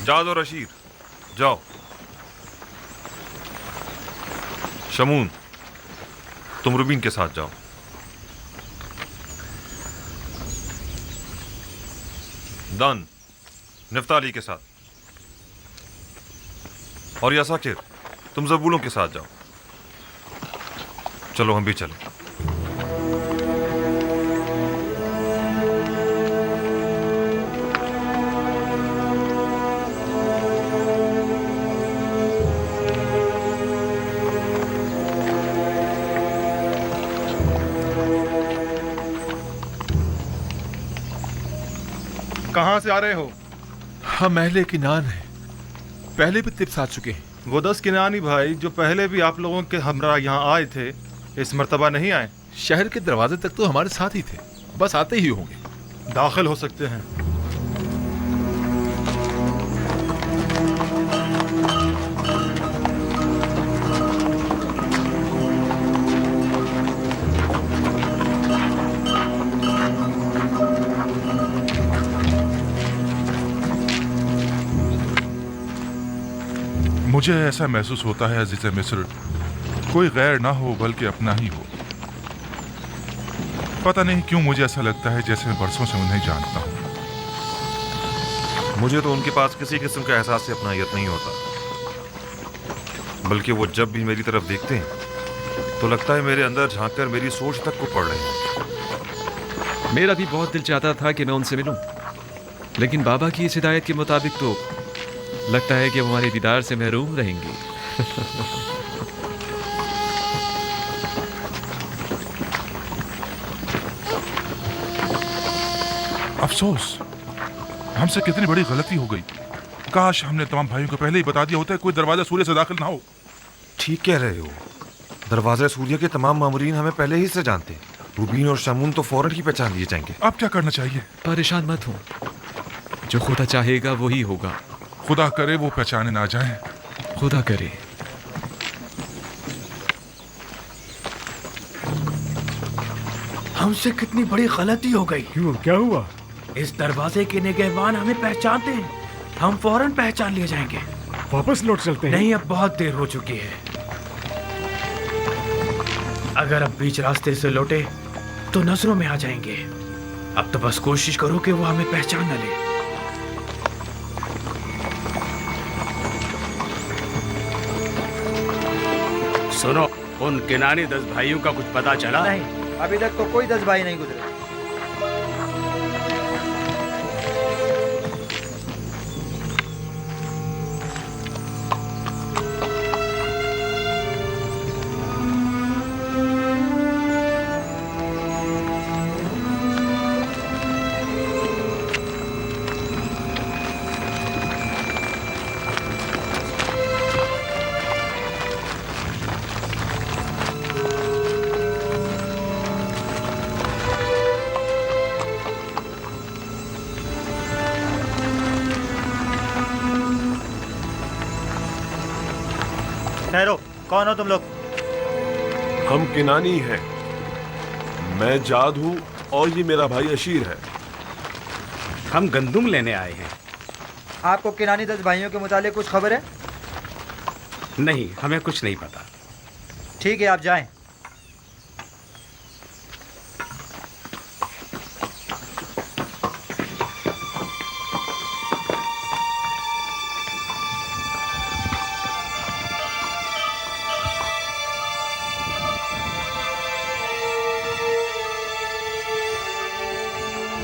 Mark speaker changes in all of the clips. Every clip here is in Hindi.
Speaker 1: जाद और अशीर जाओ। शमून तुम रुबीन के साथ जाओ। दान निफ्ताली के साथ। और या साकिर तुम जबूलों के साथ जाओ। चलो हम भी चलें।
Speaker 2: कहाँ से आ रहे हो?
Speaker 3: हम अहले किनान हैं, पहले भी तिब्स आ चुके हैं।
Speaker 2: वो 10 किनानी भाई जो पहले भी आप लोगों के हमरा यहाँ आए थे, इस मर्तबा नहीं आए।
Speaker 3: शहर के दरवाजे तक तो हमारे साथ ही थे, बस आते ही होंगे।
Speaker 2: दाखिल हो सकते हैं।
Speaker 4: मुझे ऐसा महसूस होता है अजीज मिस्र, कोई गैर ना हो बल्कि अपना ही हो। पता नहीं क्यों मुझे ऐसा लगता है जैसे मैं बरसों से उन्हें जानता हूँ।
Speaker 1: मुझे तो उनके पास किसी किस्म का एहसास से अपनाहियत नहीं होता, बल्कि वो जब भी मेरी तरफ देखते हैं तो लगता है मेरे अंदर झांककर मेरी सोच तक को पढ़ रहे हैं।
Speaker 5: मेरा भी बहुत दिल चाहता था कि मैं उनसे मिलूं, लेकिन बाबा की इस हिदायत के मुताबिक तो लगता है कि वो हमारे दीदार से महरूम रहेंगे।
Speaker 4: अफसोस, हमसे कितनी बड़ी गलती हो गई। काश हमने तमाम भाइयों को पहले ही बता दिया होता है कोई दरवाजा सूर्य से दाखिल ना हो।
Speaker 1: ठीक कह रहे हो, दरवाजा सूर्य के तमाम मामूरीन हमें पहले ही से जानते हैं। रुबीन और शमून तो फौरन ही पहचान लिए जाएंगे।
Speaker 4: अब क्या करना चाहिए?
Speaker 5: परेशान मत हो, जो खुदा चाहेगा वही होगा।
Speaker 4: खुदा करे वो पहचाने ना जाए।
Speaker 5: खुदा करे।
Speaker 6: हमसे कितनी बड़ी गलती हो गई।
Speaker 7: क्यों, क्या हुआ?
Speaker 6: इस दरवाजे के निगहबान हमें पहचानते हैं, हम फौरन पहचान लिए जाएंगे।
Speaker 7: वापस लौट चलते हैं।
Speaker 6: नहीं, अब बहुत देर हो चुकी है। अगर अब बीच रास्ते से लौटे तो नजरों में आ जाएंगे। अब तो बस कोशिश करो कि वो हमें पहचान न ले।
Speaker 8: सुनो, उन किनानी 10 भाइयों का कुछ पता चला?
Speaker 9: नहीं, अभी तक तो कोई 10 भाई नहीं गुजरे। ठहरो, कौन हो तुम लोग?
Speaker 10: हम किनानी हैं। मैं जाद हूँ और ये मेरा भाई अशीर है।
Speaker 8: हम गंदुम लेने आए हैं।
Speaker 9: आपको किनानी 10 भाइयों के मुतालिक कुछ खबर है?
Speaker 8: नहीं, हमें कुछ नहीं पता।
Speaker 9: ठीक है, आप जाएं।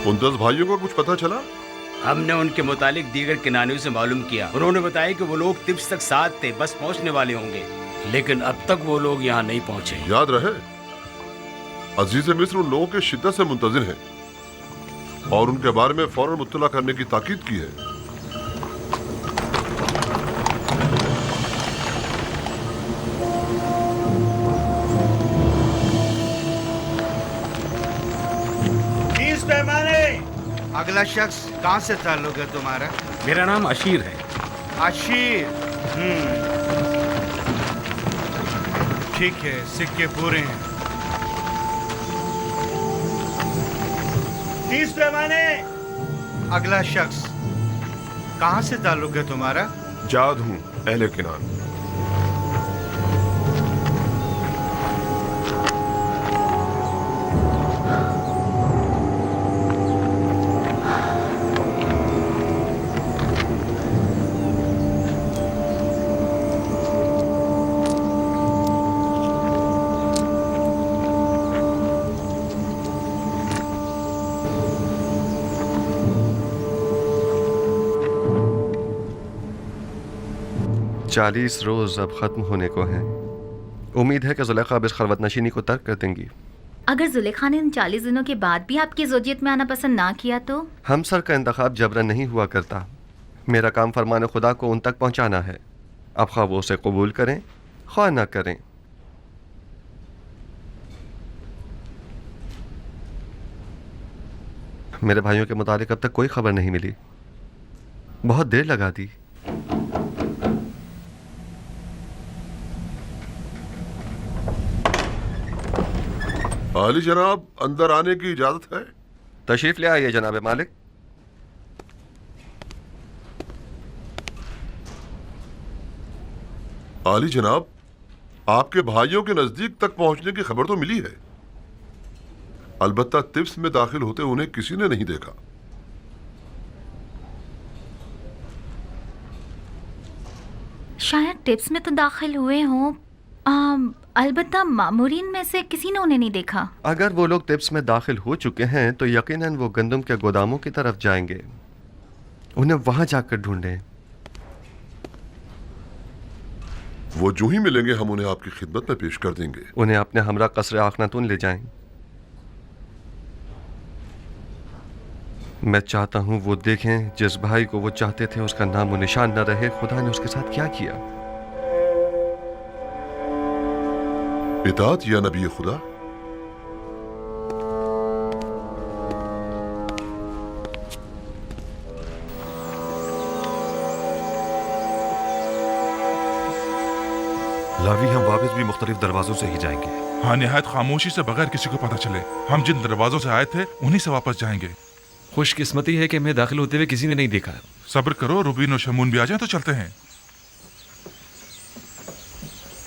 Speaker 10: उन 10 भाइयों का कुछ पता चला?
Speaker 8: हमने उनके मुतालिक दीगर किनानियों से मालूम किया। उन्होंने बताया कि वो लोग तिब्स तक साथ थे, बस पहुंचने वाले होंगे, लेकिन अब तक वो लोग यहाँ नहीं पहुंचे।
Speaker 10: याद रहे, अजीज मिस्र उन लोगों के शिद्दत से मुंतजिर हैं और उनके बारे में फौरन मुत्तला करने की ताकीद की है।
Speaker 11: अगला शख्स कहाँ से ताल्लुक है तुम्हारा?
Speaker 8: मेरा नाम अशीर है।
Speaker 11: अशीर? ठीक है, सिक्के पूरे हैं।
Speaker 9: 30 पैमाने।
Speaker 11: अगला शख्स? कहाँ से ताल्लुक है तुम्हारा?
Speaker 10: जाद हूँ अहले किनान।
Speaker 7: चालीस रोज अब खत्म होने को हैं। उम्मीद है कि जुलेखा अब इस खलवत नशीनी को तर्क कर देंगी।
Speaker 12: अगर जुलेखा ने इन 40 दिनों के बाद भी आपकी ज़ौजियत में आना पसंद ना किया तो?
Speaker 7: हमसर का इंतखाब जबरन नहीं हुआ करता। मेरा काम फरमान खुदा को उन तक पहुंचाना है। अब ख्वाह वो उसे कबूल करें ख्वाह ना करें। मेरे भाइयों के मुतालिक अब तक कोई खबर नहीं मिली। बहुत देर लगा दी।
Speaker 10: आली जनाब, अंदर आने की इजाजत है?
Speaker 7: तशरीफ ले आइए जनाब मालिक।
Speaker 10: आली जनाब, आपके भाइयों के नजदीक तक पहुंचने की खबर तो मिली है, अलबत्ता तिब्स में दाखिल होते उन्हें किसी ने नहीं देखा।
Speaker 12: शायद टिप्स में तो दाखिल हुए हों, अलबत्ता मामूरीन में से किसी ने उन्हें नहीं देखा।
Speaker 7: अगर वो लोग टिप्स में दाखिल हो चुके हैं तो यकीनन वो गंदम के गोदामों की तरफ जाएंगे। उन्हें वहां जाकर ढूंढें।
Speaker 10: वो जो ही मिलेंगे हम उन्हें आपकी खिदमत में पेश कर देंगे।
Speaker 7: उन्हें अपने हमरा कसर आखनातून ले जाएं। मैं चाहता हूं वो देखें जिस भाई को वो चाहते थे उसका नाम व निशान न रहे। खुदा ने उसके साथ क्या किया।
Speaker 10: इताअत या नबी खुदा।
Speaker 1: लावी, हम वापस भी मुख्तलिफ दरवाजों से ही जाएंगे।
Speaker 4: हाँ, निहायत खामोशी से, बगैर किसी को पता चले। हम जिन दरवाजों से आए थे उन्हीं से वापस जाएंगे।
Speaker 5: खुशकिस्मती है कि मैं दाखिल होते हुए किसी ने नहीं देखा।
Speaker 4: सब्र करो, रुबीन और शमून भी आ जाए तो चलते हैं।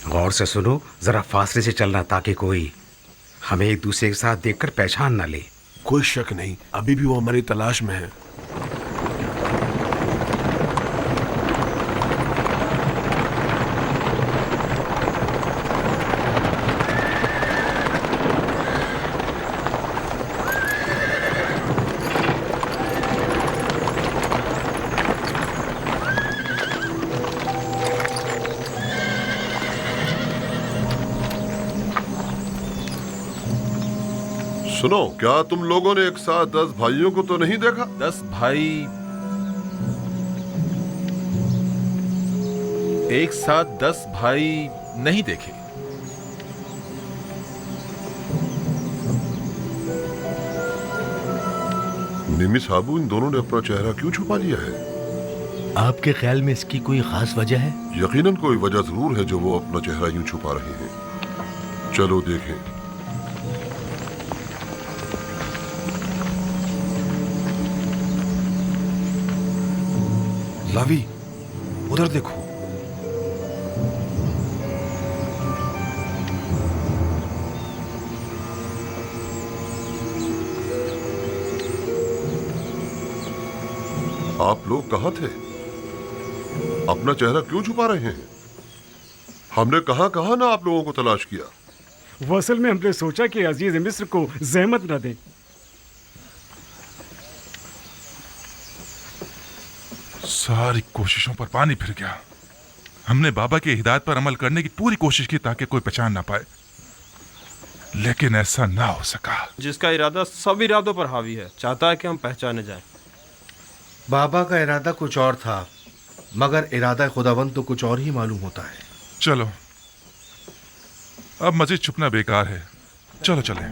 Speaker 6: गौर से सुनो, जरा फासले से चलना ताकि कोई हमें एक दूसरे के साथ देखकर पहचान ना ले।
Speaker 3: कोई शक नहीं, अभी भी वो हमारी तलाश में है।
Speaker 10: सुनो, क्या तुम लोगों ने एक साथ 10 भाइयों को तो नहीं देखा?
Speaker 3: 10 भाई एक साथ 10 भाई नहीं देखे।
Speaker 10: निमी साहबू, इन दोनों ने अपना चेहरा क्यों छुपा लिया है?
Speaker 3: आपके ख्याल में इसकी कोई खास वजह है?
Speaker 10: यकीनन कोई वजह जरूर है जो वो अपना चेहरा यूं छुपा रहे हैं। चलो देखें।
Speaker 1: लावी, उधर देखो।
Speaker 10: आप लोग कहाँ थे? अपना चेहरा क्यों छुपा रहे हैं? हमने कहाँ कहाँ ना आप लोगों को तलाश किया।
Speaker 13: वो असल में हमने सोचा कि अजीज मिस्र को जहमत न दें।
Speaker 4: सारी कोशिशों पर पानी फिर गया। हमने बाबा की हिदायत पर अमल करने की पूरी कोशिश की ताकि कोई पहचान ना पाए, लेकिन ऐसा ना हो सका।
Speaker 14: जिसका इरादा सब इरादों पर हावी है, चाहता है कि हम पहचाने जाएं।
Speaker 3: बाबा का इरादा कुछ और था, मगर इरादा खुदावंद तो कुछ और ही मालूम होता है।
Speaker 4: चलो, अब मजीद छुपना बेकार है। चलो चलें।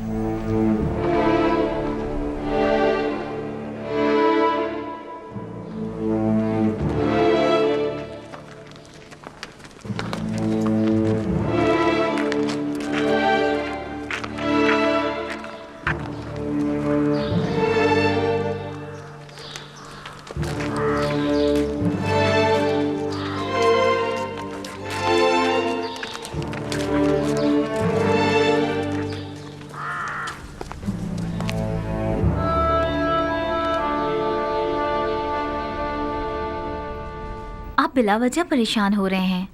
Speaker 12: आप बिला वजह परेशान हो रहे हैं।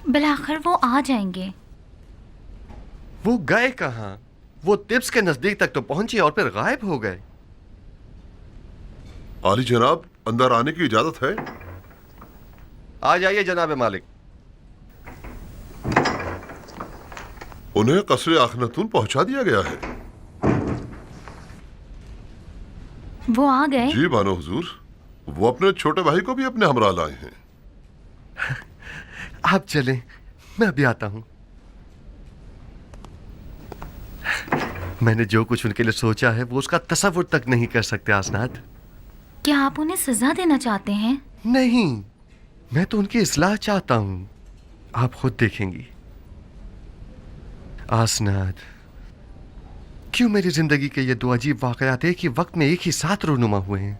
Speaker 12: बिलाखिर वो आ जाएंगे।
Speaker 7: वो गए कहाँ? वो तिब्स के नजदीक तक तो पहुंचे और फिर गायब हो गए।
Speaker 10: आली जनाब, अंदर आने की इजाजत है?
Speaker 7: आ जाइए जनाब मालिक।
Speaker 10: उन्हें कसरे आखनतून पहुंचा दिया गया है।
Speaker 12: वो आ गए?
Speaker 10: जी बानो हुजूर, वो अपने छोटे भाई को भी अपने हमरा लाए हैं।
Speaker 7: आप चलें, मैं अभी आता हूं। मैंने जो कुछ उनके लिए सोचा है वो उसका तसव्वुर तक नहीं कर सकते आसनाद।
Speaker 12: क्या आप उन्हें सजा देना चाहते हैं?
Speaker 7: नहीं, मैं तो उनकी इस्लाह चाहता हूं। आप खुद देखेंगी। आसनाद, क्यों मेरी जिंदगी के ये दो अजीब वाकयात एक ही वक्त में एक ही साथ रूनुमा हुए हैं?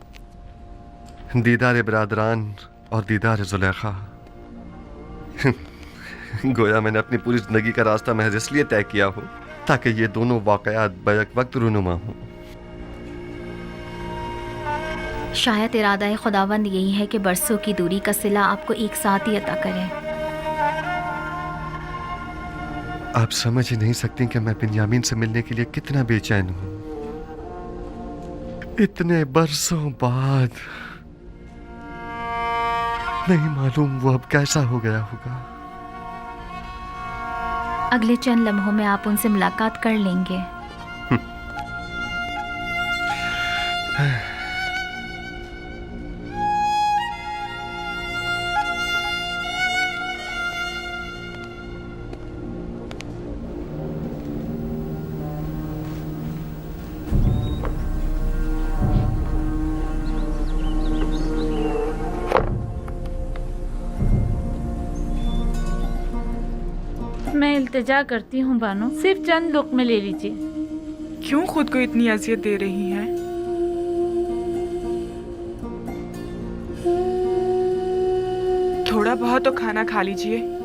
Speaker 7: दीदार बरादरान और दीदार जुलेखा। गोया मैंने अपनी पूरी जिंदगी का रास्ता महज इसलिए तय किया हो ताकि ये दोनों वाकयात बैक वक्त रूनुमा हों।
Speaker 12: शायद इरादा खुदावंद यही है कि बरसों की दूरी का सिला आपको एक साथ ही अता करें।
Speaker 7: आप समझ ही नहीं सकती कि मैं बिन्यामीन से मिलने के लिए कितना बेचैन हूं। इतने बरसों बाद। नहीं मालूम वो अब कैसा हो गया होगा।
Speaker 12: अगले चंद लम्हों में आप उनसे मुलाकात कर लेंगे।
Speaker 15: मैं इल्तिजा करती हूँ बानो, सिर्फ चंद लुक़्मे ले लीजिए।
Speaker 16: क्यों खुद को इतनी अजियत दे रही हैं? थोड़ा बहुत तो खाना खा लीजिए।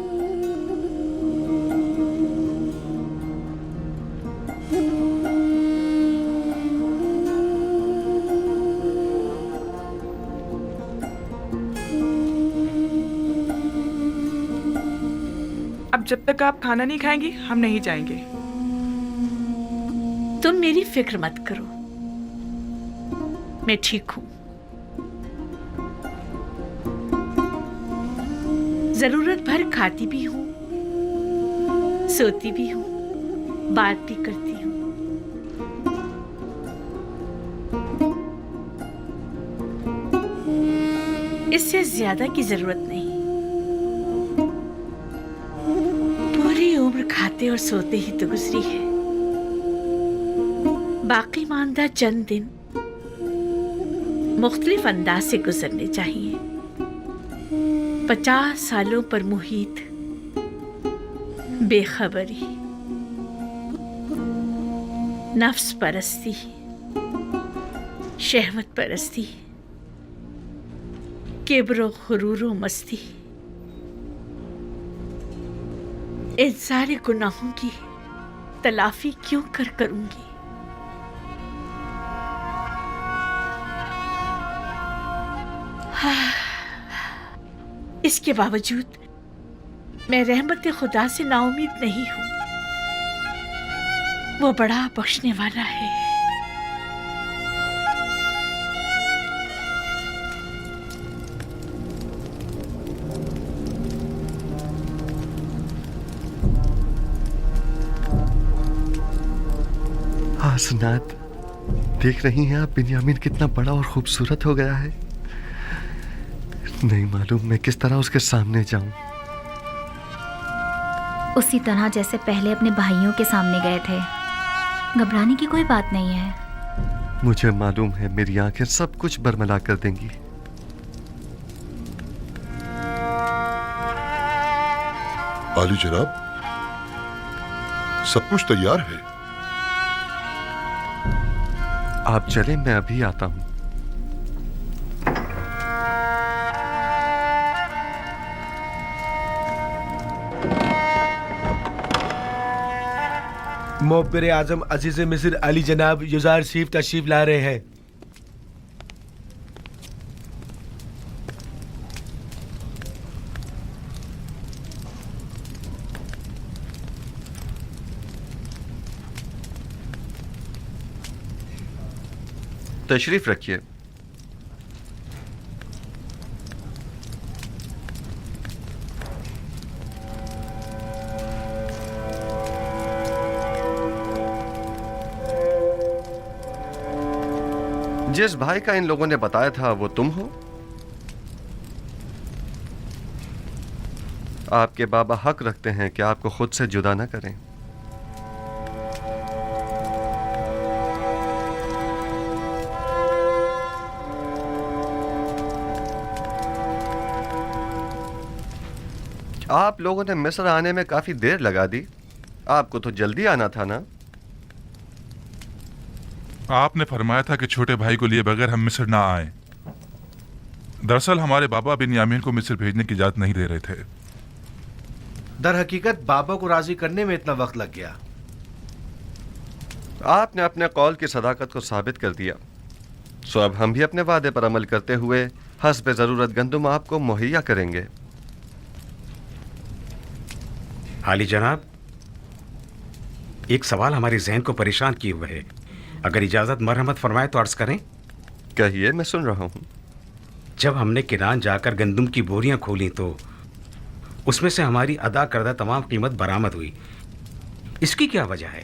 Speaker 16: अब जब तक आप खाना नहीं खाएंगी हम नहीं जाएंगे।
Speaker 15: तुम मेरी फिक्र मत करो, मैं ठीक हूं। जरूरत भर खाती भी हूं, सोती भी हूं, बात भी करती हूं। इससे ज्यादा की जरूरत नहीं। पूरी उम्र खाते और सोते ही तो गुजरी है। बाकी मानदा चंद दिन मुख्तलिफ अंदाज से गुजरने चाहिए। 50 सालों पर मुहित बेखबरी, नफ्स परस्ती, शहवत परस्ती, किब्र गुरूर व मस्ती, इन सारे गुनाहों की तलाफी क्यों करूंगी? इसके बावजूद मैं रहमत खुदा से नाउमीद नहीं हूं। वो बड़ा बख्शने वाला है।
Speaker 7: आसनाद, देख रही हैं आप बिन्यामीन कितना बड़ा और खूबसूरत हो गया है। नहीं मालूम मैं किस तरह उसके सामने जाऊं।
Speaker 12: उसी तरह जैसे पहले अपने भाइयों के सामने गए थे। घबराने की कोई बात नहीं है।
Speaker 7: मुझे मालूम है मेरी आंखें सब कुछ बरमला कर देंगी।
Speaker 10: आली जनाब, सब कुछ तैयार है।
Speaker 7: आप चलें, मैं अभी आता हूं।
Speaker 17: मोहब्बर आजम अजीज मिस्र अली जनाब युजार शरीफ तशरीफ ला रहे हैं।
Speaker 7: तशरीफ रखिए। जिस भाई का इन लोगों ने बताया था वो तुम हो? आपके बाबा हक रखते हैं कि आपको खुद से जुदा न करें। आप लोगों ने मिस्र आने में काफी देर लगा दी। आपको तो जल्दी आना था ना?
Speaker 4: आपने फरमाया था कि छोटे भाई को लिए बगैर हम मिस्र ना आए। दरअसल हमारे बाबा बिन्यामीन को मिस्र भेजने की इजाजत नहीं दे रहे थे।
Speaker 3: दर हकीकत बाबा को राजी करने में इतना वक्त लग गया।
Speaker 7: आपने अपने कौल की सदाकत को साबित कर दिया, सो अब हम भी अपने वादे पर अमल करते हुए हस्ब जरूरत गंदुम आपको मुहैया करेंगे।
Speaker 8: आली जनाब, एक सवाल हमारे जहन को परेशान किए हुए है। अगर इजाजत मरहमत फरमाए तो अर्ज करें।
Speaker 7: कहिए, मैं सुन रहा हूं।
Speaker 8: जब हमने किरान जाकर गंदुम की बोरियां खोली तो उसमें से हमारी अदा करदा तमाम कीमत बरामद हुई। इसकी क्या वजह है?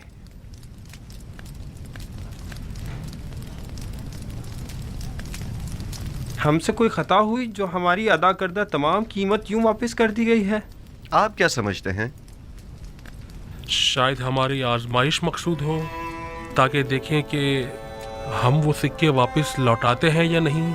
Speaker 14: हमसे कोई खता हुई जो हमारी अदा करदा तमाम कीमत यूं वापस कर दी गई है?
Speaker 7: आप क्या समझते हैं?
Speaker 18: शायद हमारी आजमाइश मकसूद हो, ताकि देखें कि हम वो सिक्के वापस लौटाते हैं या नहीं।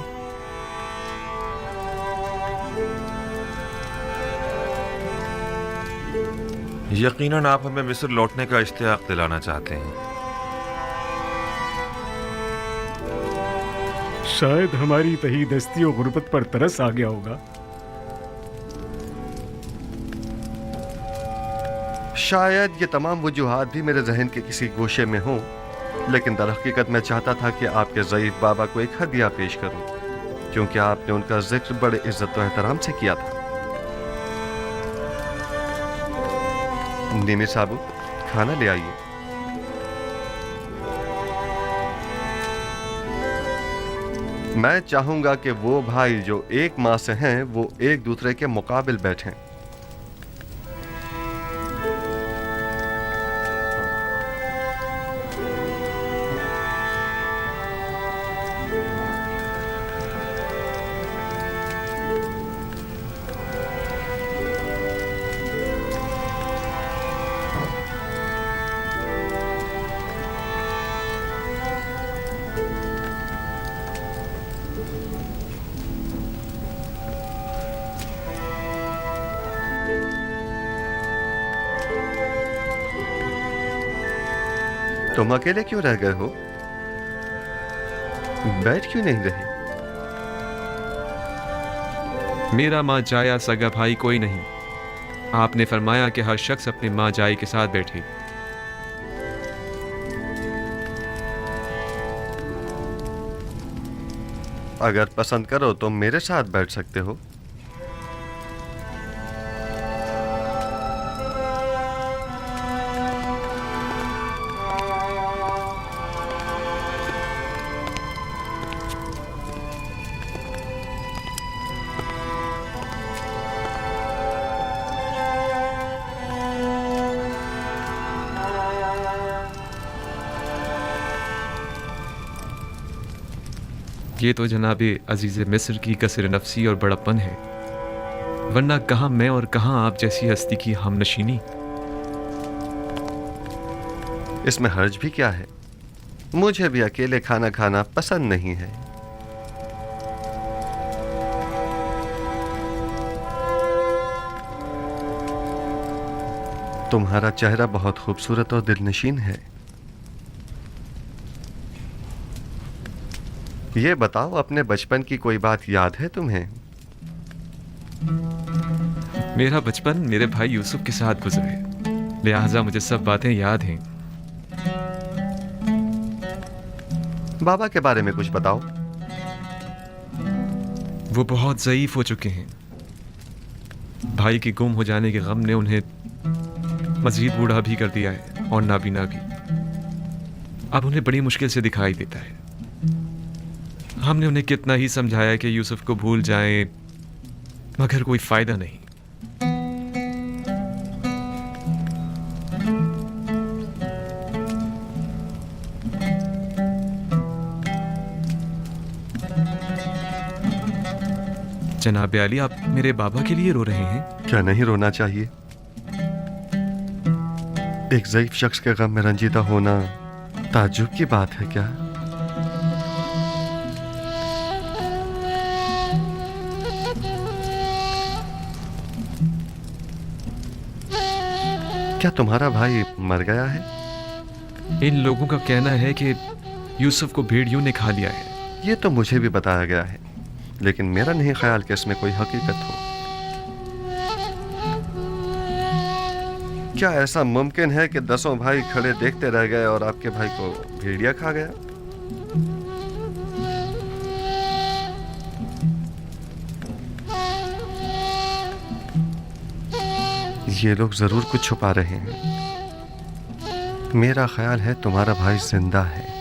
Speaker 1: यकीनन आप हमें मिस्र लौटने का इश्तियाक दिलाना चाहते हैं।
Speaker 13: शायद हमारी तही दस्ती और गुर्बत पर तरस आ गया होगा।
Speaker 7: शायद ये तमाम वजूहात भी मेरे जहन के किसी गोशे में हों, लेकिन दर हकीकत मैं चाहता था कि आपके ज़ईफ़ बाबा को एक हदिया पेश करूं, क्योंकि आपने उनका जिक्र बड़े इज्जत और एहतराम से किया था। नीमी साबू, खाना ले आइए। मैं चाहूंगा कि वो भाई जो एक माँ से हैं वो एक दूसरे के मुकाबिल बैठें। तुम अकेले क्यों रह गए हो? बैठ क्यों नहीं रहे?
Speaker 5: मेरा माँ जाया सगा भाई कोई नहीं। आपने फरमाया कि हर शख्स अपने माँ जाई के साथ बैठे।
Speaker 7: अगर पसंद करो तो मेरे साथ बैठ सकते हो।
Speaker 5: ये तो जनाबे अजीज़ मिस्र की कसर नफसी और बड़प्पन है, वरना कहाँ मैं और कहाँ आप जैसी हस्ती की हमनशीनी।
Speaker 7: इसमें हर्ज भी क्या है? मुझे भी अकेले खाना खाना पसंद नहीं है। तुम्हारा चेहरा बहुत खूबसूरत और दिलनशीन है। ये बताओ, अपने बचपन की कोई बात याद है तुम्हें?
Speaker 5: मेरा बचपन मेरे भाई यूसुफ के साथ गुजरा है, लिहाजा मुझे सब बातें याद हैं।
Speaker 7: बाबा के बारे में कुछ बताओ।
Speaker 5: वो बहुत ज़ईफ हो चुके हैं। भाई के गुम हो जाने के गम ने उन्हें मजीद बूढ़ा भी कर दिया है और नाबीना भी। अब उन्हें बड़ी मुश्किल से दिखाई देता है। हमने उन्हें कितना ही समझाया कि यूसुफ को भूल जाएं, मगर कोई फायदा नहीं। जनाब अली, आप मेरे बाबा के लिए रो रहे हैं?
Speaker 7: क्या नहीं रोना चाहिए? एक ज़ईफ शख्स के गम में रंजीदा होना ताज्जुब की बात है क्या? क्या तुम्हारा भाई मर गया है?
Speaker 5: इन लोगों का कहना है कि यूसुफ को भेड़ियों ने खा लिया है।
Speaker 7: ये तो मुझे भी बताया गया है, लेकिन मेरा नहीं ख्याल कि इसमें कोई हकीकत हो। क्या ऐसा मुमकिन है कि 10 भाई खड़े देखते रह गए और आपके भाई को भेड़िया खा गया? ये लोग जरूर कुछ छुपा रहे हैं। मेरा ख्याल है तुम्हारा भाई जिंदा है।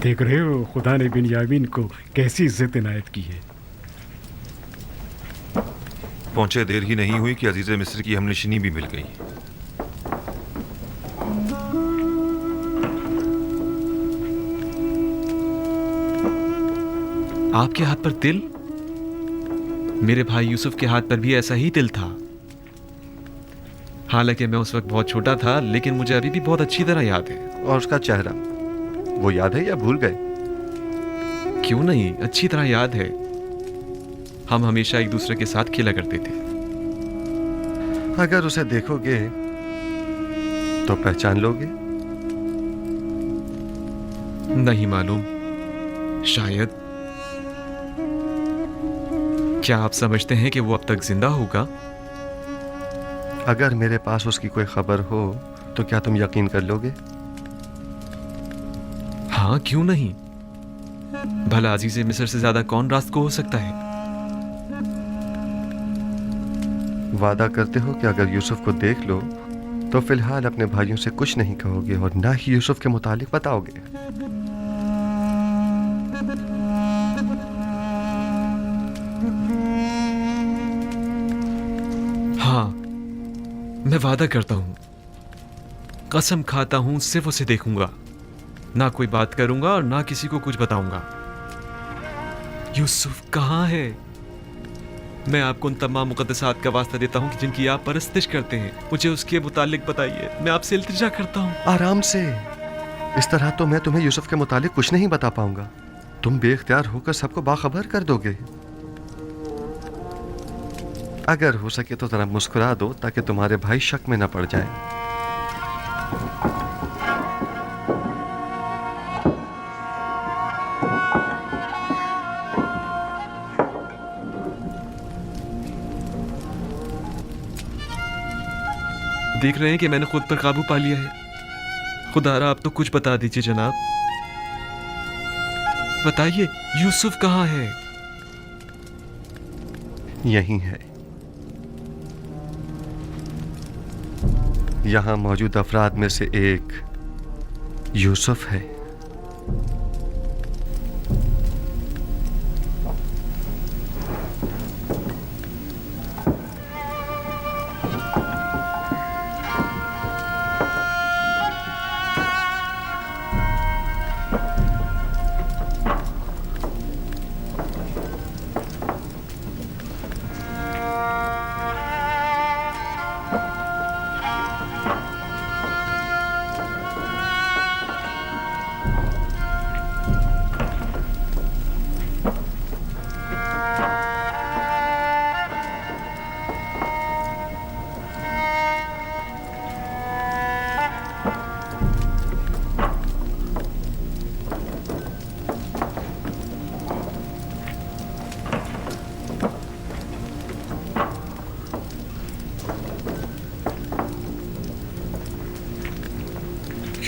Speaker 13: देख रहे हो खुदा ने बिन्यामीन को कैसी इज्जत इनायत की है।
Speaker 1: पहुंचे देर ही नहीं हुई कि अजीज मिस्र की हमनशिनी भी मिल गई।
Speaker 5: आपके हाथ पर तिल? मेरे भाई यूसुफ के हाथ पर भी ऐसा ही तिल था। हालांकि मैं उस वक्त बहुत छोटा था, लेकिन मुझे अभी भी बहुत अच्छी तरह याद है।
Speaker 7: और उसका चेहरा, वो याद है या भूल गए?
Speaker 5: क्यों नहीं, अच्छी तरह याद है। हम हमेशा एक दूसरे के साथ खेला करते थे।
Speaker 7: अगर उसे देखोगे तो पहचान लोगे?
Speaker 5: नहीं मालूम, शायद। क्या आप समझते हैं कि वो अब तक जिंदा होगा?
Speaker 7: अगर मेरे पास उसकी कोई खबर हो तो क्या तुम यकीन कर लोगे?
Speaker 5: हाँ, क्यों नहीं। भला अजीज मिस्र से ज्यादा कौन रास्त को हो सकता है?
Speaker 7: वादा करते हो कि अगर यूसुफ को देख लो तो फिलहाल अपने भाइयों से कुछ नहीं कहोगे और ना ही यूसुफ के मुतालिक बताओगे?
Speaker 5: हाँ, मैं वादा करता हूं, कसम खाता हूं, सिर्फ उसे देखूंगा, ना कोई बात करूंगा और ना किसी को कुछ बताऊंगा। यूसुफ कहाँ है? मैं आपको उन तमाम मुकद्दसात का वास्ता देता हूं कि जिनकी आप परस्तिश करते हैं। मुझे उसके मुतालिक बताइए, मैं आपसे इल्तिजा करता हूं।
Speaker 7: आराम से। इस तरह तो मैं तुम्हें यूसुफ के मुतालिक कुछ नहीं बता पाऊंगा। तुम बेख्तियार होकर सबको बाखबर कर दोगे। अगर हो सके तो जरा मुस्कुरा दो ताकि तुम्हारे भाई शक में न पड़ जाएं।
Speaker 5: देख रहे हैं कि मैंने खुद पर काबू पा लिया है। खुदारा आप तो कुछ बता दीजिए जनाब। बताइए, यूसुफ कहाँ है?
Speaker 7: यही है। यहाँ मौजूद अफराद में से एक यूसुफ है।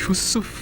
Speaker 5: यूसुफ।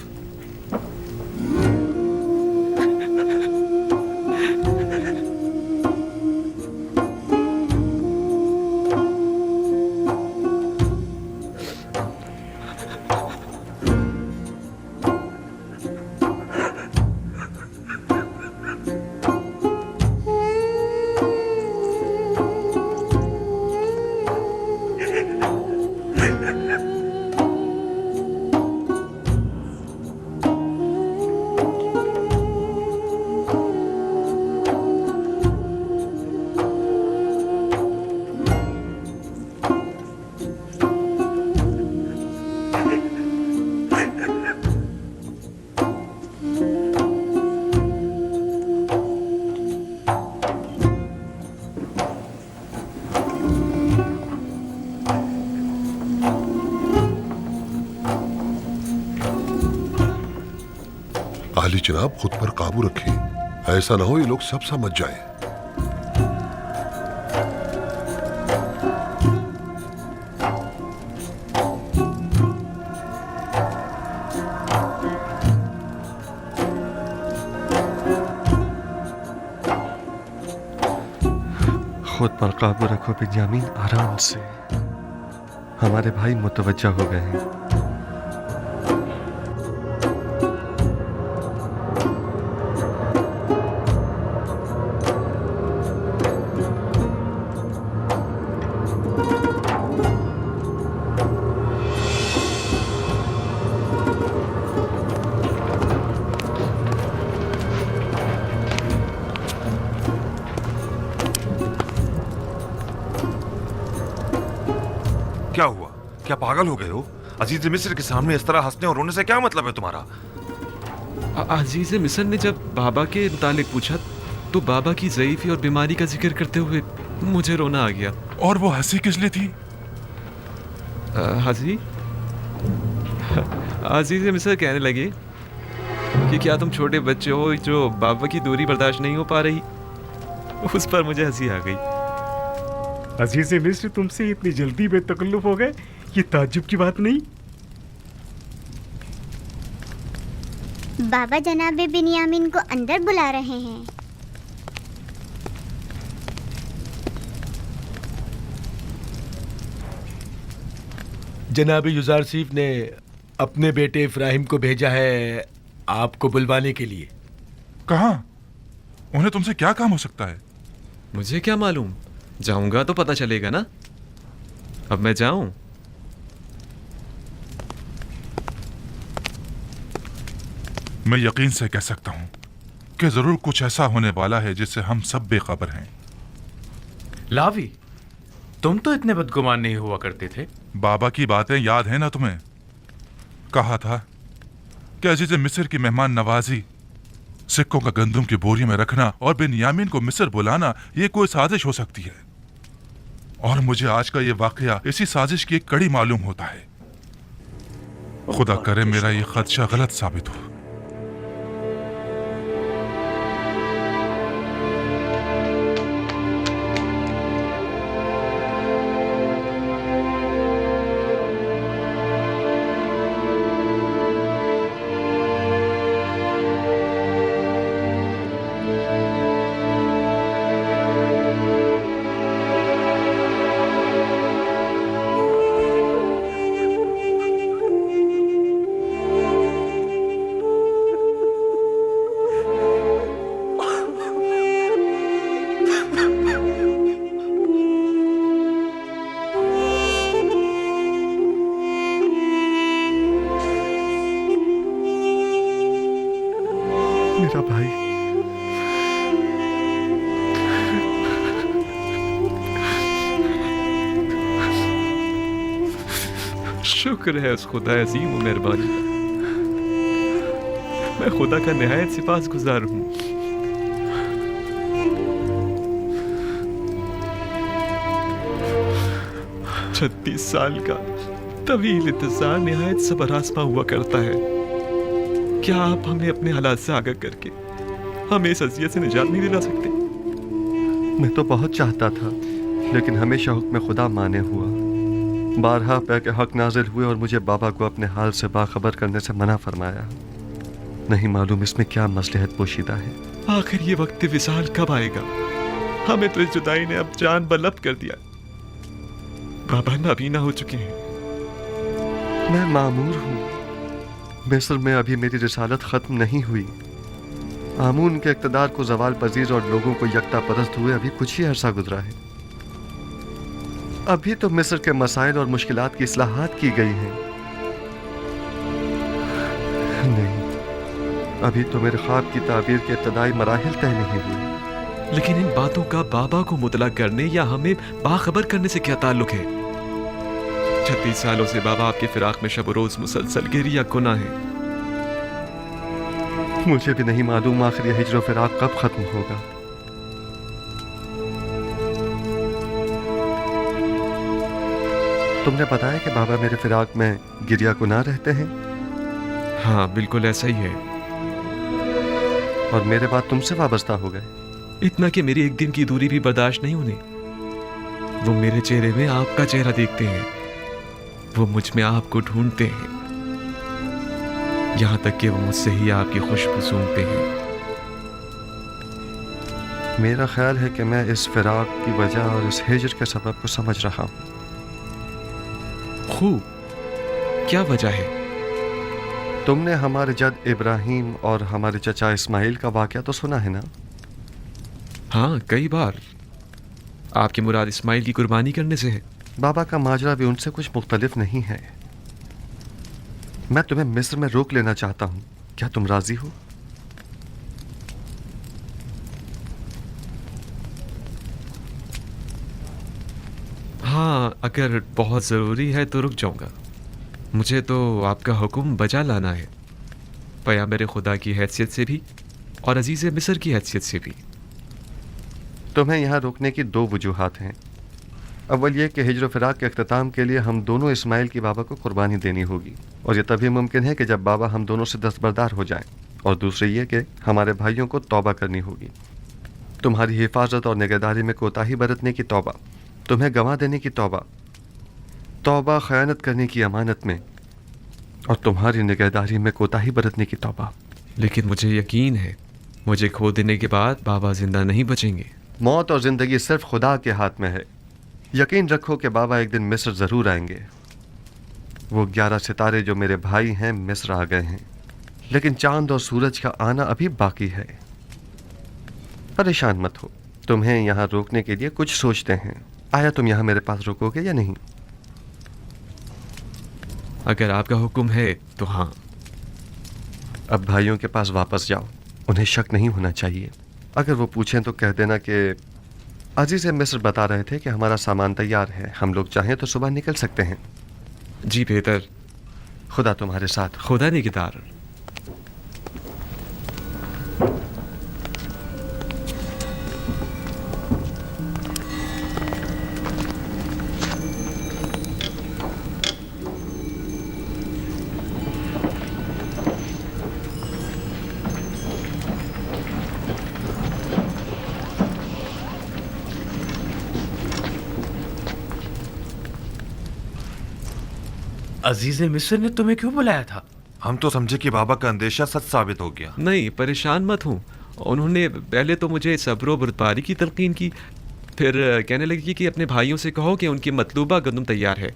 Speaker 10: आली जनाब, खुद पर काबू रखें, ऐसा ना हो ये लोग सब समझ जाएं।
Speaker 7: खुद पर काबू रखो बिन्यामीन, आराम से। हमारे भाई मुतवज्जा हो गए हैं।
Speaker 1: क्या हुआ? क्या पागल हो गए हो? अजीज मिस्र के सामने इस तरह हंसने और रोने से क्या मतलब है तुम्हारा?
Speaker 5: अजीज मिस्र ने जब बाबा के मुतालिक पूछा तो बाबा की ज़ईफ़ी और बीमारी का जिक्र करते हुए मुझे रोना आ गया।
Speaker 4: और वो हंसी किस लिए थी?
Speaker 5: हाजी, अजीज मिस्र कहने लगे कि क्या तुम छोटे बच्चे हो जो बाबा की दूरी बर्दाश्त नहीं हो पा रही? उस पर मुझे हंसी आ गई।
Speaker 13: अजीज मिस्र तुमसे इतनी जल्दी बेतकल्लुफ हो गए, ये ताज्जुब की बात नहीं।
Speaker 19: बाबा जनाब बिन्यामीन को अंदर बुला रहे हैं।
Speaker 17: जनाब युजारसीफ ने अपने बेटे इब्राहिम को भेजा है आपको बुलवाने के लिए।
Speaker 4: कहाँ? उन्हें तुमसे क्या काम हो सकता है?
Speaker 5: मुझे क्या मालूम, जाऊंगा तो पता चलेगा ना। अब मैं जाऊं?
Speaker 4: मैं यकीन से कह सकता हूं कि जरूर कुछ ऐसा होने वाला है जिससे हम सब बेखबर हैं।
Speaker 6: लावी, तुम तो इतने बदगुमान नहीं हुआ करते थे।
Speaker 4: बाबा की बातें याद है ना तुम्हें? कहा था कि अजीज मिस्र की मेहमान नवाजी, सिक्कों का गंदुम की बोरी में रखना और बिन्यामीन को मिस्र बुलाना ये कोई साजिश हो सकती है। और मुझे आज का ये वाकया इसी साजिश की एक कड़ी मालूम होता है। खुदा करे मेरा ये खदशा गलत साबित हो।
Speaker 5: शुक्र है उस खुदा अजीम व मेहरबानी का। मैं खुदा का निहायत सिपासगुजार हूँ। छत्तीस साल का तवील इंतजार निहायत सबर आसमा हुआ करता है। क्या आप हमें अपने हालात से आगाह करके हमें इस अजियत से निजात नहीं दिला सकते?
Speaker 7: मैं तो बहुत चाहता था, लेकिन हमेशा हुक्म खुदा माने हुआ। बारहा पे के हक नाजिल हुए और मुझे बाबा को अपने हाल से बाखबर करने से मना फरमाया। नहीं मालूम इसमें क्या मसलहत पोशीदा है।
Speaker 5: आखिर ये वक्त विसाल कब आएगा? हमें तो इस जुदाई ने अब जान बलब कर दिया। बाबा नाबीना हो चुके हैं।
Speaker 7: मैं मामूर हूँ। मिस्र में अभी मेरी रिसालत खत्म नहीं हुई। आमून के इक़्तिदार को जवाल पजीर और लोगों को यकता परस्त हुए अभी कुछ ही अरसा गुजरा है। अभी तो मिस्र के मसाइल और मुश्किलात की इस्लाहात की गई हैं। नहीं, अभी तो मेरे ख्वाब की ताबीर के इब्तदाई मराहिल तय नहीं हुए।
Speaker 5: लेकिन इन बातों का बाबा को मुतला करने या हमें बाखबर करने से क्या ताल्लुक है? 36 सालों से बाबा आपके फिराक में शब रोज मुसलसल गिरी या गुनाह है।
Speaker 7: मुझे भी नहीं मालूम आखिर यह हिज्र फिराक कब खत्म होगा। तुमने बताया कि बाबा मेरे फिराक में गिरिया गुनाह रहते हैं?
Speaker 5: हाँ, बिल्कुल ऐसा ही है।
Speaker 7: और मेरे बाद तुमसे वाबस्ता हो गए।
Speaker 5: इतना कि मेरी एक दिन की दूरी भी बर्दाश्त नहीं होने। वो मेरे चेहरे में आपका चेहरा देखते हैं, वो मुझ में आपको ढूंढते हैं, यहां तक कि वो मुझसे ही आपकी खुशबू सूंघते हैं।
Speaker 7: मेरा ख्याल है कि मैं इस फिराक की वजह और इस हिज्र के सबब को समझ रहा हूं।
Speaker 5: खूब, क्या वजह है?
Speaker 7: तुमने हमारे जद इब्राहिम और हमारे चचा इस्माइल का वाकया तो सुना है ना?
Speaker 5: हाँ, कई बार। आपकी मुराद इस्माइल की कुर्बानी करने से है?
Speaker 7: बाबा का माजरा भी उनसे कुछ मुख्तलिफ नहीं है। मैं तुम्हें मिस्र में रोक लेना चाहता हूं। क्या तुम राजी हो?
Speaker 5: हाँ, अगर बहुत ज़रूरी है तो रुक जाऊंगा। मुझे तो आपका हुक्म बजा लाना है, पैगंबर खुदा की हैसियत से भी और अजीज़ मिस्र की हैसियत से भी।
Speaker 7: तुम्हें यहाँ रोकने की दो वजूहात हैं। अव्वल ये कि हिज्र फिराक के अख्ताम के लिए हम दोनों इस्माइल की बाबा को कुर्बानी देनी होगी, और ये तभी मुमकिन है कि जब बाबा हम दोनों से दस्तबरदार हो जाएं। और दूसरी ये कि हमारे भाइयों को तौबा करनी होगी। तुम्हारी हिफाजत और निगहदारी में कोताही बरतने की तौबा, तुम्हें गंवा देने की तौबा, तौबा खयानत करने की अमानत में, और तुम्हारी निगहदारी में कोताही बरतने की तौबा।
Speaker 5: लेकिन मुझे यकीन है मुझे खो देने के बाद बाबा जिंदा नहीं बचेंगे।
Speaker 7: मौत और ज़िंदगी सिर्फ खुदा के हाथ में है। यकीन रखो कि बाबा एक दिन मिस्र ज़रूर आएंगे। वो 11 सितारे जो मेरे भाई हैं मिस्र आ गए हैं, लेकिन चांद और सूरज का आना अभी बाकी है। परेशान मत हो, तुम्हें यहाँ रोकने के लिए कुछ सोचते हैं। आया तुम यहाँ मेरे पास रुकोगे या नहीं?
Speaker 5: अगर आपका हुक्म है तो हाँ।
Speaker 7: अब भाइयों के पास वापस जाओ, उन्हें शक नहीं होना चाहिए। अगर वो पूछें तो कह देना कि अजीज़ मिस्र बता रहे थे कि हमारा सामान तैयार है, हम लोग चाहें तो सुबह निकल सकते हैं।
Speaker 5: जी बेहतर।
Speaker 7: खुदा तुम्हारे साथ।
Speaker 5: खुदा निगहदार।
Speaker 6: अजीज मिस्र ने तुम्हें क्यों बुलाया था?
Speaker 1: हम तो समझे कि बाबा का अंदेशा सच साबित हो गया।
Speaker 5: नहीं, परेशान मत हूँ। उन्होंने पहले तो मुझे सब्र व बर्दारी की तलकीन की, फिर कहने लगी कि अपने भाइयों से कहो कि उनकी मतलूबा गंदम तैयार है,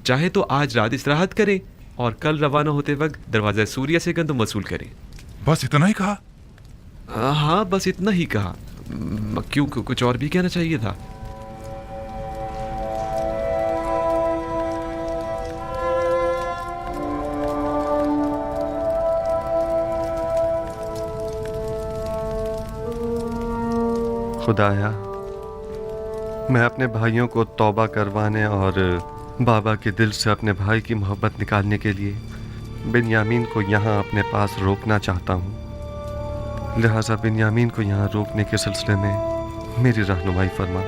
Speaker 5: चाहे तो आज रात इस्तिराहत करें और कल रवाना होते वक्त दरवाज़ा सूर्य से गंदम वसूल करें।
Speaker 4: बस इतना ही कहा?
Speaker 5: हाँ, बस इतना ही कहा। क्यों, कुछ और भी कहना चाहिए था?
Speaker 7: खुदाया, मैं अपने भाइयों को तौबा करवाने और बाबा के दिल से अपने भाई की मोहब्बत निकालने के लिए बिन्यामीन को यहाँ अपने पास रोकना चाहता हूँ। लिहाजा बिन्यामीन को यहाँ रोकने के सिलसिले में मेरी रहनुमाई फरमा।